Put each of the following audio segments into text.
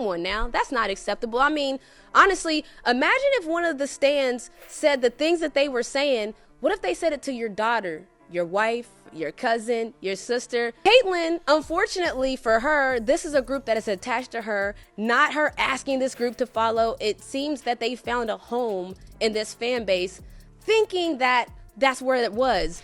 come on now. That's not acceptable. I mean, honestly, imagine if one of the stands said the things that they were saying. What if they said it to your daughter, your wife, your cousin, your sister? Caitlyn, unfortunately for her, this is a group that is attached to her, not her asking this group to follow. It seems that they found a home in this fan base, thinking that that's where it was.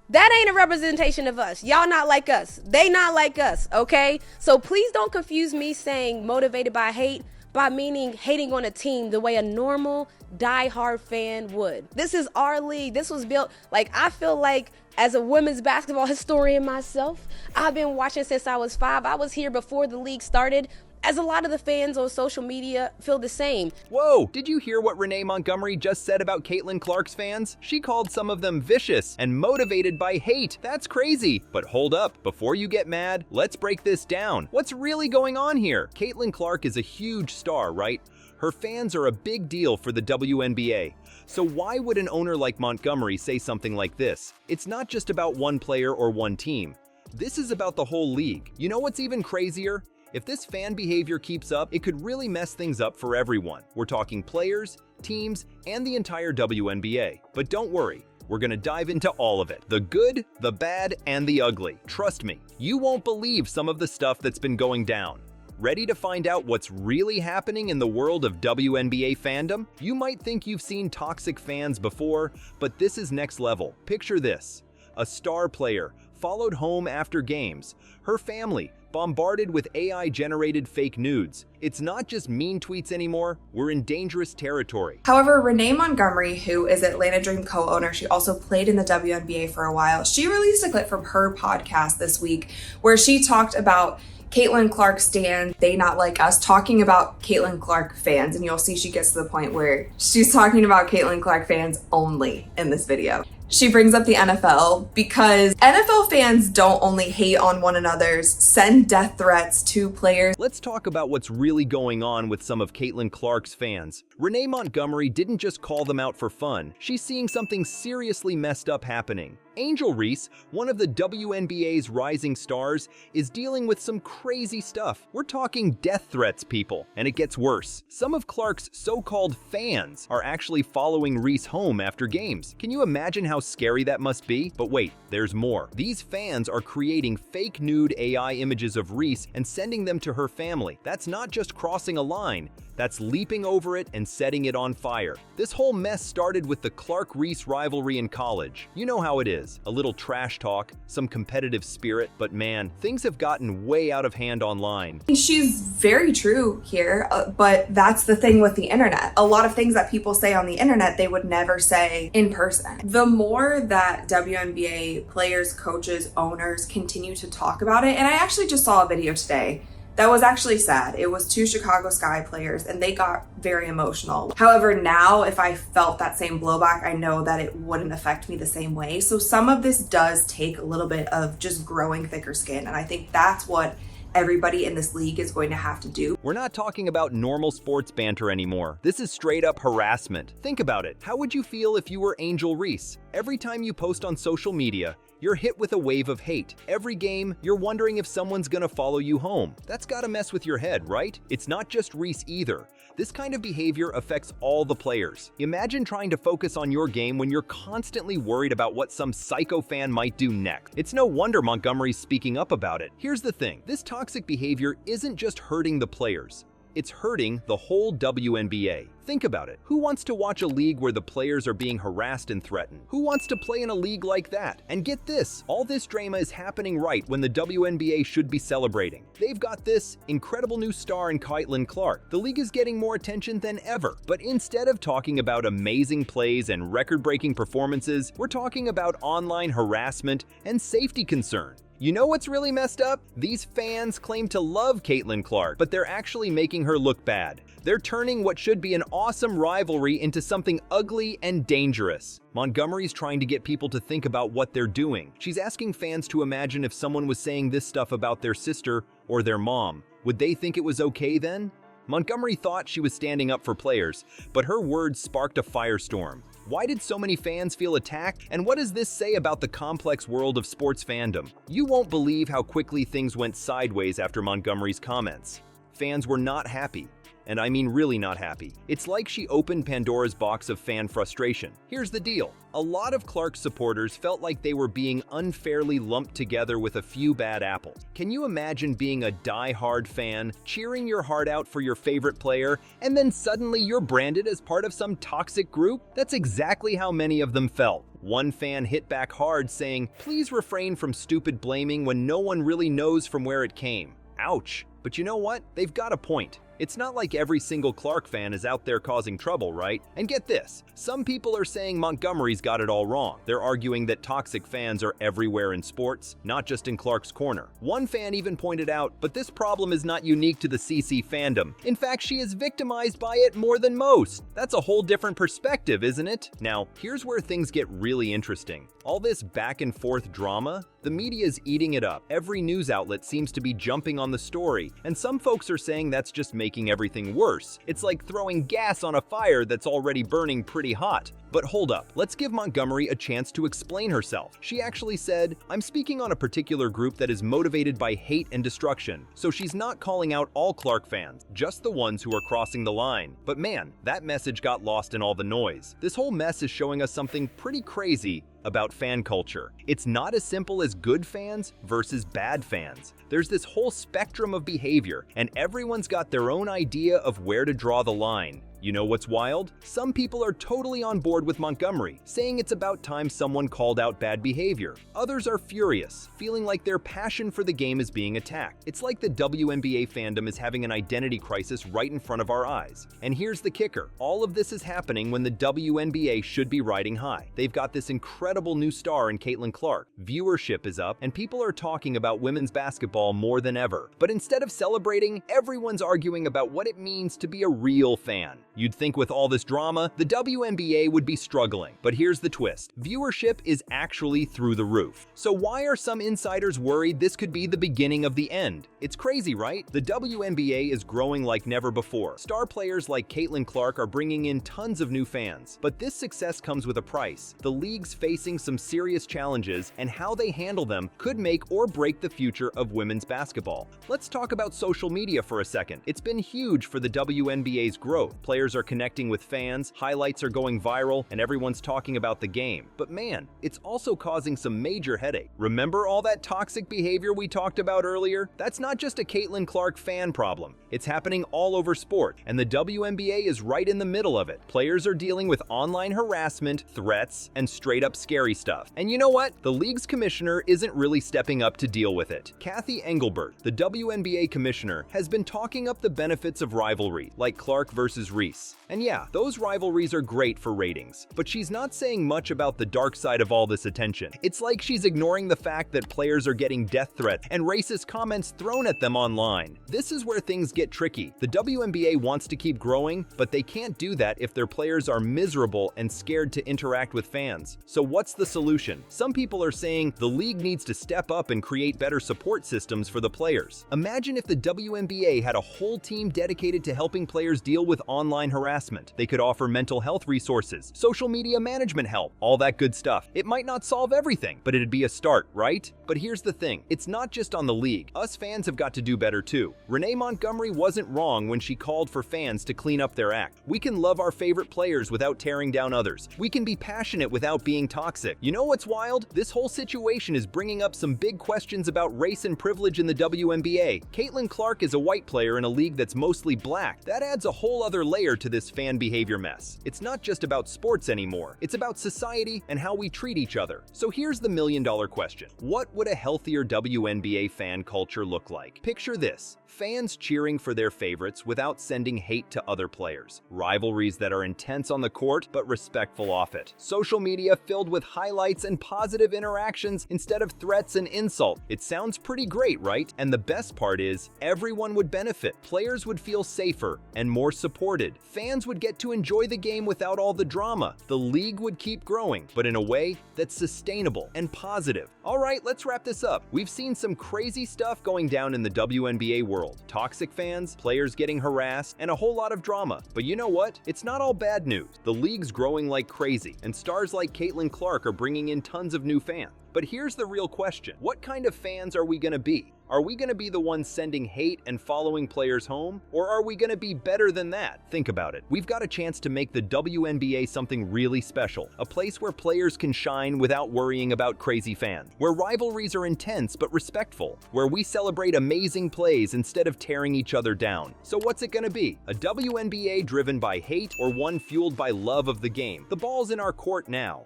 That ain't a representation of us. Y'all not like us. They not like us, okay? So please don't confuse me saying motivated by hate by meaning hating on a team the way a normal die-hard fan would. This is our league. This was built, like, I feel like as a women's basketball historian myself, I've been watching since I was 5. I was here before the league started, as a lot of the fans on social media feel the same. Whoa, did you hear what Renee Montgomery just said about Caitlin Clark's fans? She called some of them vicious and motivated by hate. That's crazy. But hold up, before you get mad, let's break this down. What's really going on here? Caitlin Clark is a huge star, right? Her fans are a big deal for the WNBA. So why would an owner like Montgomery say something like this? It's not just about one player or one team. This is about the whole league. You know what's even crazier? If this fan behavior keeps up, it could really mess things up for everyone. We're talking players, teams, and the entire WNBA. But don't worry, we're gonna dive into all of it. The good, the bad, and the ugly. Trust me, you won't believe some of the stuff that's been going down. Ready to find out what's really happening in the world of WNBA fandom? You might think you've seen toxic fans before, but this is next level. Picture this. A star player followed home after games. Her family bombarded with AI-generated fake nudes. It's not just mean tweets anymore. We're in dangerous territory. However, Renee Montgomery, who is Atlanta Dream co-owner, she also played in the WNBA for a while. She released a clip from her podcast this week where she talked about Caitlin Clark stan, they not like us, talking about Caitlin Clark fans. And you'll see she gets to the point where she's talking about Caitlin Clark fans only in this video. She brings up the NFL because NFL fans don't only hate on one another's, send death threats to players. Let's talk about what's really going on with some of Caitlin Clark's fans. Renee Montgomery didn't just call them out for fun. She's seeing something seriously messed up happening. Angel Reese, one of the WNBA's rising stars, is dealing with some crazy stuff. We're talking death threats, people. And it gets worse. Some of Clark's so-called fans are actually following Reese home after games. Can you imagine how scary that must be? But wait, there's more. These fans are creating fake nude AI images of Reese and sending them to her family. That's not just crossing a line. That's leaping over it and setting it on fire. This whole mess started with the Clark-Reese rivalry in college. You know how it is. A little trash talk, some competitive spirit, but man, things have gotten way out of hand online. She's very true here, but that's the thing with the internet. A lot of things that people say on the internet, they would never say in person. The more that WNBA players, coaches, owners continue to talk about it, and I actually just saw a video today that was actually sad. It was 2 Chicago Sky players and they got very emotional. However, now if I felt that same blowback, I know that it wouldn't affect me the same way. So some of this does take a little bit of just growing thicker skin. And I think that's what everybody in this league is going to have to do. We're not talking about normal sports banter anymore. This is straight up harassment. Think about it. How would you feel if you were Angel Reese? Every time you post on social media, you're hit with a wave of hate. Every game, you're wondering if someone's gonna follow you home. That's gotta mess with your head, right? It's not just Reese either. This kind of behavior affects all the players. Imagine trying to focus on your game when you're constantly worried about what some psycho fan might do next. It's no wonder Montgomery's speaking up about it. Here's the thing, this toxic behavior isn't just hurting the players. It's hurting the whole WNBA. Think about it. Who wants to watch a league where the players are being harassed and threatened? Who wants to play in a league like that? And get this, all this drama is happening right when the WNBA should be celebrating. They've got this incredible new star in Caitlin Clark. The league is getting more attention than ever. But instead of talking about amazing plays and record-breaking performances, we're talking about online harassment and safety concern. You know what's really messed up? These fans claim to love Caitlin Clark, but they're actually making her look bad. They're turning what should be an awesome rivalry into something ugly and dangerous. Montgomery's trying to get people to think about what they're doing. She's asking fans to imagine if someone was saying this stuff about their sister or their mom. Would they think it was okay then? Montgomery thought she was standing up for players, but her words sparked a firestorm. Why did so many fans feel attacked? And what does this say about the complex world of sports fandom? You won't believe how quickly things went sideways after Montgomery's comments. Fans were not happy. And I mean really not happy. It's like she opened Pandora's box of fan frustration. Here's the deal. A lot of Clark's supporters felt like they were being unfairly lumped together with a few bad apples. Can you imagine being a die-hard fan, cheering your heart out for your favorite player, and then suddenly you're branded as part of some toxic group? That's exactly how many of them felt. One fan hit back hard saying, "Please refrain from stupid blaming when no one really knows from where it came." Ouch. But you know what? They've got a point. It's not like every single Clark fan is out there causing trouble, right? And get this, some people are saying Montgomery's got it all wrong. They're arguing that toxic fans are everywhere in sports, not just in Clark's corner. One fan even pointed out, but this problem is not unique to the CC fandom. In fact, she is victimized by it more than most. That's a whole different perspective, isn't it? Now, here's where things get really interesting. All this back and forth drama, the media is eating it up. Every news outlet seems to be jumping on the story, and some folks are saying that's just making everything worse. It's like throwing gas on a fire that's already burning pretty hot. But hold up, let's give Montgomery a chance to explain herself. She actually said, "I'm speaking on a particular group that is motivated by hate and destruction." So she's not calling out all Clark fans, just the ones who are crossing the line. But man, that message got lost in all the noise. This whole mess is showing us something pretty crazy about fan culture. It's not as simple as good fans versus bad fans. There's this whole spectrum of behavior, and everyone's got their own idea of where to draw the line. You know what's wild? Some people are totally on board with Montgomery, saying it's about time someone called out bad behavior. Others are furious, feeling like their passion for the game is being attacked. It's like the WNBA fandom is having an identity crisis right in front of our eyes. And here's the kicker. All of this is happening when the WNBA should be riding high. They've got this incredible new star in Caitlin Clark. Viewership is up, and people are talking about women's basketball more than ever. But instead of celebrating, everyone's arguing about what it means to be a real fan. You'd think with all this drama, the WNBA would be struggling. But here's the twist. Viewership is actually through the roof. So why are some insiders worried this could be the beginning of the end? It's crazy, right? The WNBA is growing like never before. Star players like Caitlin Clark are bringing in tons of new fans. But this success comes with a price. The league's facing some serious challenges, and how they handle them could make or break the future of women's basketball. Let's talk about social media for a second. It's been huge for the WNBA's growth. Players are connecting with fans, highlights are going viral, and everyone's talking about the game. But man, it's also causing some major headache. Remember all that toxic behavior we talked about earlier? That's not just a Caitlin Clark fan problem. It's happening all over sport, and the WNBA is right in the middle of it. Players are dealing with online harassment, threats, and straight up scary stuff. And you know what? The league's commissioner isn't really stepping up to deal with it. Kathy Engelbert, the WNBA commissioner, has been talking up the benefits of rivalry, like Clark versus Reese. And yeah, those rivalries are great for ratings, but she's not saying much about the dark side of all this attention. It's like she's ignoring the fact that players are getting death threats and racist comments thrown at them online. This is where things get tricky. The WNBA wants to keep growing, but they can't do that if their players are miserable and scared to interact with fans. So what's the solution? Some people are saying the league needs to step up and create better support systems for the players. Imagine if the WNBA had a whole team dedicated to helping players deal with online harassment. They could offer mental health resources, social media management help, all that good stuff. It might not solve everything, but it'd be a start, right? But here's the thing, it's not just on the league. Us fans have got to do better too. Renee Montgomery wasn't wrong when she called for fans to clean up their act. We can love our favorite players without tearing down others. We can be passionate without being toxic. You know what's wild? This whole situation is bringing up some big questions about race and privilege in the WNBA. Caitlin Clark is a white player in a league that's mostly black. That adds a whole other layer to this fan behavior mess. It's not just about sports anymore. It's about society and how we treat each other. So here's the million-dollar question. What would a healthier WNBA fan culture look like? Picture this. Fans cheering for their favorites without sending hate to other players. Rivalries that are intense on the court but respectful off it. Social media filled with highlights and positive interactions instead of threats and insult. It sounds pretty great, right? And the best part is, everyone would benefit. Players would feel safer and more supported. Fans would get to enjoy the game without all the drama. The league would keep growing, but in a way that's sustainable and positive. All right, let's wrap this up. We've seen some crazy stuff going down in the WNBA world. Toxic fans, players getting harassed, and a whole lot of drama. But you know what? It's not all bad news. The league's growing like crazy, and stars like Caitlin Clark are bringing in tons of new fans. But here's the real question. What kind of fans are we gonna be? Are we going to be the ones sending hate and following players home? Or are we going to be better than that? Think about it. We've got a chance to make the WNBA something really special. A place where players can shine without worrying about crazy fans. Where rivalries are intense but respectful. Where we celebrate amazing plays instead of tearing each other down. So what's it going to be? A WNBA driven by hate or one fueled by love of the game? The ball's in our court now.